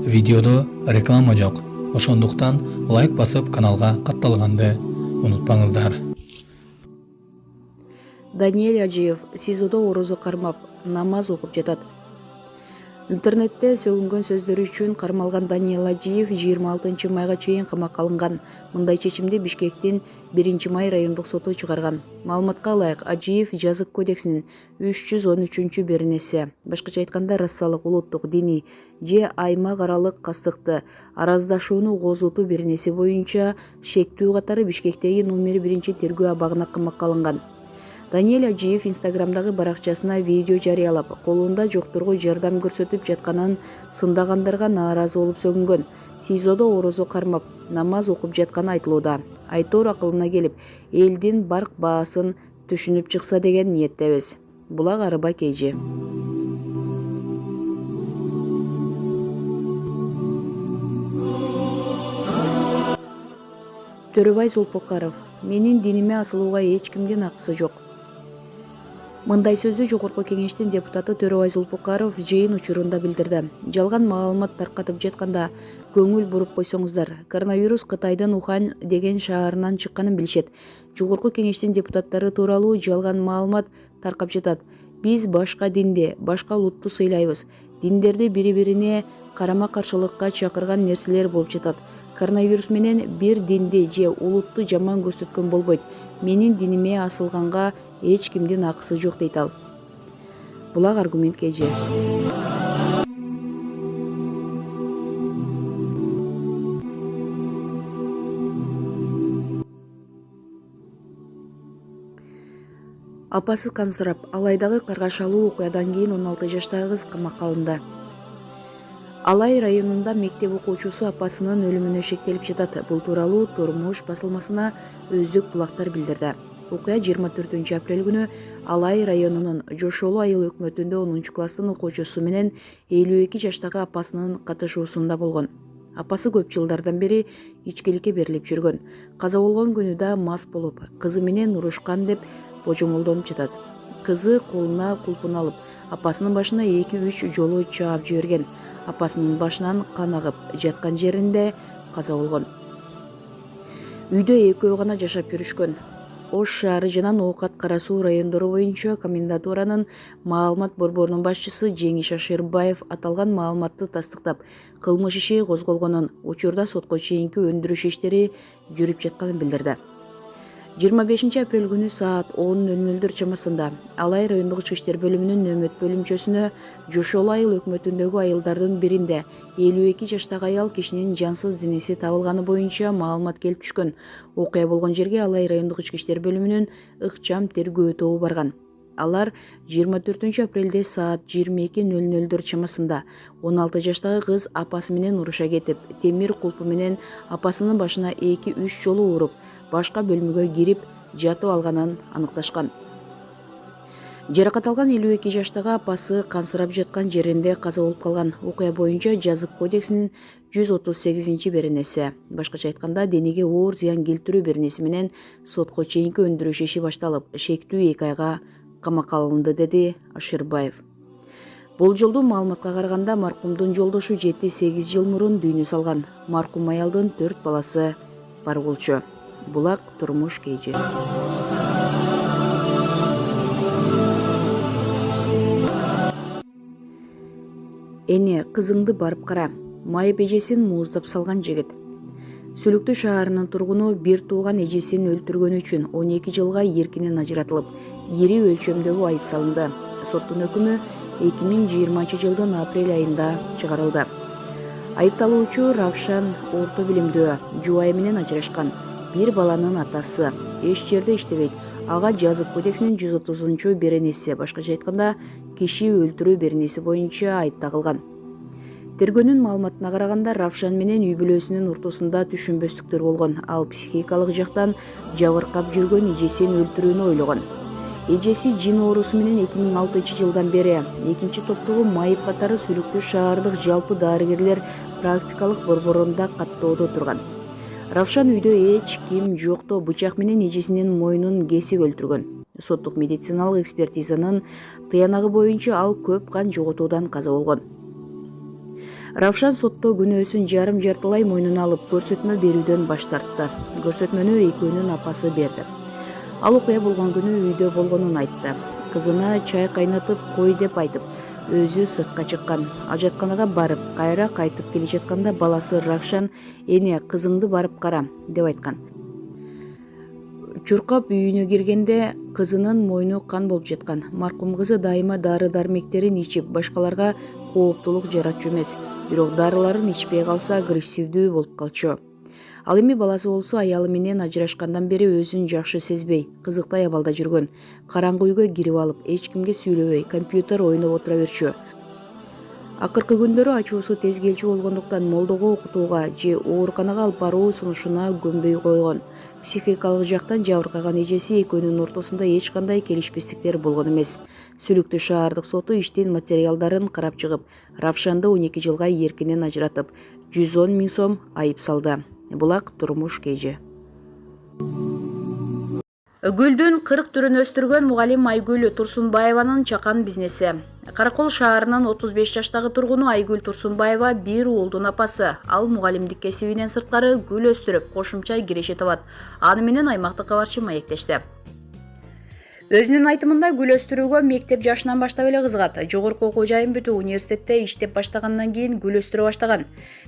Видеодо реклама жок. Ошондуктан лайк басып каналга катталганды унутпаңыздар. Даниэль Ажиев СИЗОдо орозо кармап, намаз окуп жатат. Интернетте сөгүнгөн сөздөрү үчүн кармалган Даниэль Ажиев 26 майга чейин камакка алынган. Мындай чечимди Бишкектин 1-май райондук соту чыгарган. Маалыматка ылайык, Ажиев Жазык кодексинин 313-беренеси, башкача айтканда расалык, улуттук, диний же аймак аралык кастыкты, араздашууну козутуу беренеси боюнча шектүү катары Бишкектеги номери 1-тергөө абагына камакка алынган. Даниэль Ажиев Инстаграмдагы баракчасына видео жарыялап, колунда жокторго жардам көрсөтүп жатканын сындагандарга нааразы болуп сөгүнгөн. СИЗОдо орозо кармап, намаз окуп жатканы айтылууда. Айтор акылына келип, элдин барк баасын түшүнүп чыкса деген ниеттебиз. Булак Арыба KG. Төрөбай Зулпукаров: менин диниме асылууга эч кимдин акысы жок. Мындай сөздү Жогорку Кеңештин депутаты Төрөбай Зулпукаров жыйын учурунда билдирди. Жалган маалымат таркатып жатканда көңүл буруп койсоңуздар. Коронавирус Кытайдын Ухань деген шаарынан чыкканын билишет. Жогорку Кеңештин депутаттары тууралуу жалган маалымат таркап жатат. Биз башка динди, башка улутту сыйлайбыз. Диндерди бири-бирине карама-каршылыкка чакырган нерселер болуп жатат. Коронавирус менен бир динди же улутту жаман көрсөткөн болбойт. Менин диниме асылганга эч кимдин акысы жок дейт ал. Булак Аргумент KG. Апасы кансырап, Алайдагы каргашалуу окуядан кийин 16 жаштагы кыз камакка алынды. Алай районунда мектеп окуучусу апасынын өлүмүнө шектелип жатат. Бул тууралуу Турмуш басылмасына Өздүк булактар билдирди. Окуя 24 апрель күнү Алай районунун Жошолу айыл өкмөтүндө 10-класстын окуучусу менен 52 жаштагы апасынын катышуусунда болгон. Апасы көп жылдардан бери ичкиликке берилип жүргөн. Каза болгон күнү да мас болуп, кызы менен урушкан деп божомолдонуп жатат. Кызы колуна кулпун алып, апасынын башына 2-3 жолу чаап жиберген. Апасынын башынан кан агып, жаткан жеринде каза болгон. Үйдө экөө гана жашап жүрүшкөн. Ош шаары жана Ноокат Кара Суу райондору боюнча комендатуранын маалымат борборунун башчысы Жеңиш Аширбаев аталган маалыматты тастыктап, кылмыш иши козголгонун, учурда сотко чейинки өндүрүш иштери жүрүп жатканын билдирди. 25 апрель күнү саат 10:00 чамасында Алай райондук ички иштер бөлүмүнүн нөмөт бөлүмчөсүнө Жошолу айыл өкмөтүндөгү айылдардын биринде 52 жаштагы аял кишинин жансыз денеси табылганы боюнча маалымат келип түшкөн. Окуя болгон жерге Алай райондук ички иштер бөлүмүнүн ыкчам тергөө тобу барган. Алар 24 апрелде саат 22:00 чамасында 16 жаштагы кыз апасы менен уруша кетип, темир кулпу менен апасынын башына 2-3 жолу уруп, башка бөлмөгө кирип жатып алганын аныкташкан. Жаракат алган 52 жаштагы апасы кансырап жаткан жеринде каза болуп калган. Окуя боюнча Жазык кодексинин 138-беренеси, башкача айтканда денеге оор зыян келтирүү беренеси менен сотко чейинки өндүрүш иши башталып, шектүү 2 айга камакка алынды, деди Аширбаев. Болжолдуу маалыматка караганда маркумдун жолдошу 7-8 жыл мурун дүйнө салган. Маркум аялдын 4 баласы бар болчу. Булак Турмуш KG. Эне, кызыңды барып кара. Майып эжесин мууздап салган жигит. Сүлүктүү шаарынын тургуну бир тууган эжесин өлтүргөн үчүн 12 жылга эркинен ажыратылып, ири өлчөмдөгү айып салынды. Соттун өкүмү 2020 жылдын апрель айында чыгарылды. Айыпталуучу Равшан орто билимдүү, жубайы менен ажырашкан. Бир баланын атасы, эч жерде иштебейт. Ага Жазык кодексинин 130-беренеси, башкача айтканда киши өлтүрүү беренеси боюнча айып тагылган. Тергөөнүн маалыматына караганда Равшан менен үй бүлөсүнүн ортосунда түшүнбөстүктөр болгон. Ал психикалык жактан жабыркап жүргөн эжесин өлтүрүүнү ойлогон. Эжеси жин оорусу менен 2006 жылдан бери экинчи топтогу майып катары Сүлүктүү шаардык жалпы дарыгерлер практикалык борборунда каттоодо турган. Равшан үйдө эч ким жокто бычак менен эжесинин мойнун кесип өлтүргөн. Соттук медициналык экспертизанын тыянагы боюнча ал көп кан жоготуудан каза болгон. Равшан сотто күнөөсүн жарым жартылай мойнуна алып көрсөтмө берүүдөн баш тартты. Көрсөтмөнү экөөнүн апасы берди. Ал окуя болгон күнү үйдө болгонун айтты. Кызына чай кайнатып кой деп айтып, өзү сыртка чыккан. Ажатканага барып, кайра кайтып келе жатканда баласы Равшан «Эне, кызыңды барып кара» деп айткан. Чуркап үйүнө киргенде кызынын мойну кан болуп жаткан. Маркум кызы дайыма дары-дармектерин ичип, башкаларга кооптулук жаратчу эмес, бирок дарыларын ичпей калса агрессивдүү болуп калчу. Ал эми баласы болсо аялы менен ажырашкандан бери өзүн жакшы сезбей, кызыктай абалда жүргөн. Караңгы үйгө кирип алып, эч кимге сүйлөбөй, компьютер ойноп отура берчү. Акыркы күндөрү ачуусу тез келчү болгондуктан молдого окутууга же ооруканага алып баруу сунушуна көнбөй койгон. Психикалык жактан жабыркаган эжеси экөөнүн ортосунда эч кандай келишпестиктер болгон эмес. Сүлүктүү шаардык соту иштин материалдарын карап чыгып, Равшанды 12 жылга эркинен ажыратып, 110 000 сом айып салды. Булак турмуш кежи. Гүлдүн 40 түрүн өстүргөн мугалим Айгүл Турсунбаеванын чакан бизнеси. Каракол шаарынын 35 жаштагы тургуну Айгүл Турсунбаева бир уулдун апасы. Ал мугалимдик кесибинен сырткары гүл өстүрүп, кошумча киреше табат. Аны менен аймактык кабарчы маектешти. Өзүнүн айтымында гүл өстүрүүгө мектеп жашынан баштап эле кызыгат. Жогорку окуу жайын бүтүп, университетте иштеп баштагандан кийин гүл өстүрө баштаган.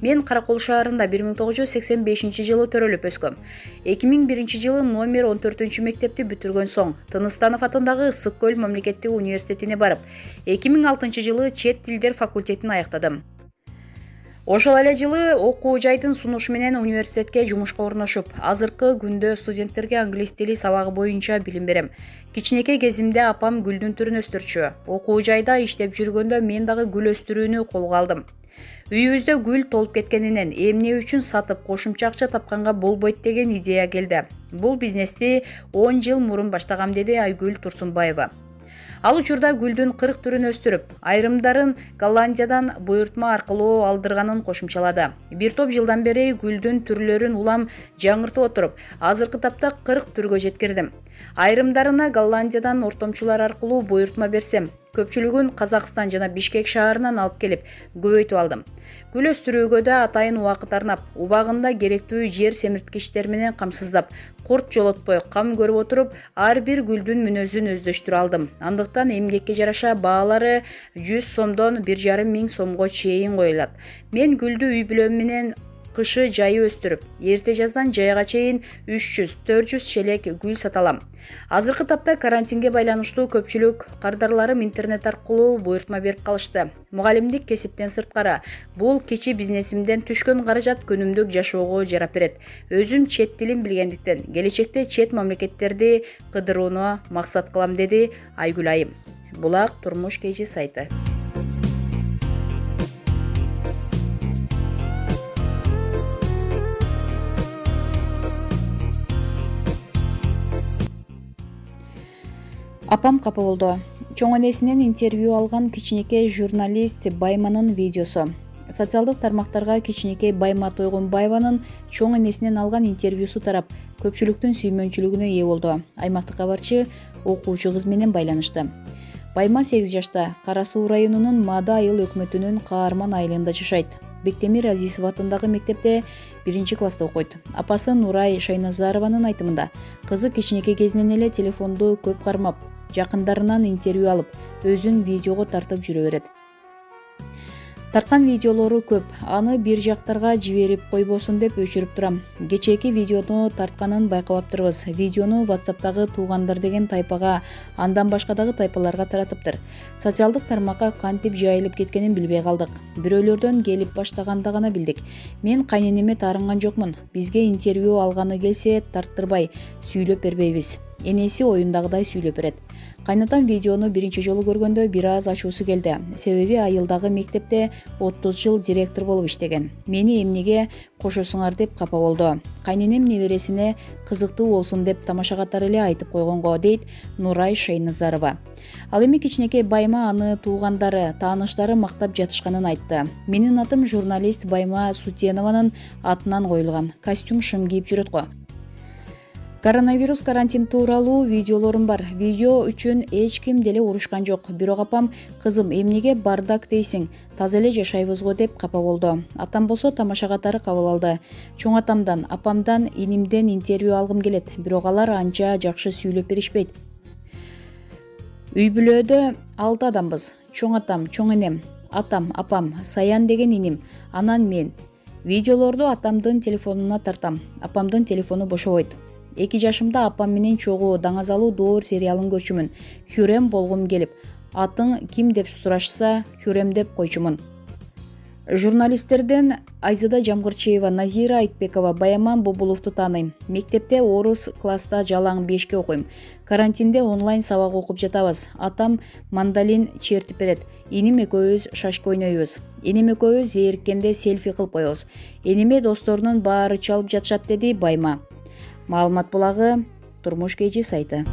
Мен Каракол шаарында 1985-жылы төрөлүп өскөм. 2001 жылы номер 14 мектепти бүтүргөн соң Тыныстанов атындагы Ысык көл мамлекеттик университетине барып, 2006 жылы чет тилдер факультетин аяктадым. Ошол эле жылы окуу жайдын сунушу менен университетке жумушка орношуп, азыркы күндө студенттерге англис тили сабагы боюнча билим берем. Кичинекей кезимде апам гүлдүн түрүн өстүрчү. Окуу жайда иштеп жүргөндө мен дагы гүл өстүрүүнү колго алдым. Үйүбүздө гүл толуп кеткенинен эмне үчүн сатып кошумча акча тапканга болбойт деген идея келди. Бул бизнести 10 жыл мурун баштагам, деди Айгүл Турсунбаева. Ал учурда гүлдүн 40 түрүн өстүрүп, айрымдарын Голландиядан буйртма аркылуу алдырганын кошумчалады. Бир топ жылдан бери гүлдүн түрлөрүн улам жаңыртып отуруп, азыркы тапта 40 түргө жеткирдим. Айрымдарына Голландиядан ортомчулар аркылуу буйртма берсем, көпчүлүгүн Казакстан жана Бишкек шаарынан алып келип, көбөйтүп алдым. Гүл өстүрүүгө да атайын убакыт арнап, убагында керектүү жер семирткичтер менен камсыздап, курт жолотпой кам көрүп отуруп, ар бир гүлдүн мүнөзүн өздөштүрө алдым. Андыктан эмгекке жараша баалары 100 сомдон 1,5 миң сомго чейин коюлат. Мен гүлдү үй бүлөм менен кышы жайы өстүрүп, эрте жаздан жайга чейин 300-400 челек гүл сата алам. Азыркы тапта карантинге байланыштуу көпчүлүк кардарларым интернет аркылуу буйртма берип калышты. Мугалимдик кесиптен сырткары, бул кичи бизнесимден түшкөн каражат күнүмдүк жашоого жарап берет. Өзүм чет тилин билгендиктен, келечекте чет мамлекеттерди кыдырууну максат кылам, деди Айгүл айым. Булак турмуш кежи сайты. Апам капа болду. Чоң энесинен интервью алган кичинекей журналист Байманын видеосу. Социалдык тармактарга кичинекей Байма Тойгонбаеванын чоң энесинен алган интервьюсу тарап, көпчүлүктүн сүймөнчүлүгүнө ээ болду. Аймактык кабарчы окуучу кыз менен байланышты. Байма 8 жашта, Кара Суу районунун Маада айыл өкмөтүнүн Каарман айылында жашайт. Бектемир Азизов атындагы мектепте 1-класста окуйт. Апасы Нурай Шайназарованын айтымында, кызы кичинекей кезинен эле телефонду көп кармап, жакындарынан интервью алып, өзүн видеого тартып жүрө берет. Тарткан видеолору көп, аны бир жактарга жиберип койбосун деп өчүрүп турам. Кечээки видеону тартканын байкабаптырбыз. Видеону WhatsApp'тагы туугандар деген тайпага, андан башка дагы тайпаларга таратыптыр. Социалдык тармакка кантип жайылып кеткенин билбей калдык. Бирөөлөрдөн келип баштаганда гана билдик. Мен кайненеме таарынган жокмун. Бизге интервью алганы келсе тарттырбай, сүйлөп бербейбиз. Энеси оюндагыдай сүйлөп берет. Кайнатам видеону биринчи жолу көргөндө бир аз ачуусу келди. Себеби айылдагы мектепте 30 жыл директор болуп иштеген. Мени эмнеге кошосуңар деп капа болду. Кайненем небересине кызыктуу болсун деп тамаша катары эле айтып койгонго, дейт Нурай Шайназарова. Ал эми кичинекей Байма аны туугандары, тааныштары мактап жатышканын айтты. Менин атым журналист Байма Сутенованын атынан коюлган. Костюм шым кийип жүрөт го. Коронавирус карантин тууралуу видеолорум бар. Видео үчүн эч ким деле урушкан жок. Бирок апам: "Кызым, эмнеге бардак дейсиң? Таза эле жашайбыз го" деп капа болду. Атам болсо тамаша катары кабыл алды. Чоң атамдан, апамдан, инимден интервью алгым келет, бирок алар анча жакшы сүйлөп беришпейт. Үй бүлөдө 6 адамбыз. Чоң атам, чоң энем, атам, апам, Саян деген иним, анан мен. Видеолорду атамдын телефонуна тартам. Апамдын телефону бошобойт. 2 жашымда апам менен чогуу Даңазалуу доор сериалын көрчүмүн. Хүрем болгум келип, атың ким деп сурашса, Хүрем деп койчумун. Журналисттерден Айзада Жамгырчиева, Назира Айтбекова, Баяман Бобуловду тааныйм. Мектепте орус класста жалаң 5-ке окуйм. Карантинде онлайн сабак окуп жатабыз. Атам мандалин чертип берет. Иним экөөбүз шашка ойнойбуз. Энем экөөбүз зээриккенде селфи кылып коебуз. Эниме досторунун баары чалып жатышат, деди Байма. Маалымат булагы Турмуш KG сайты.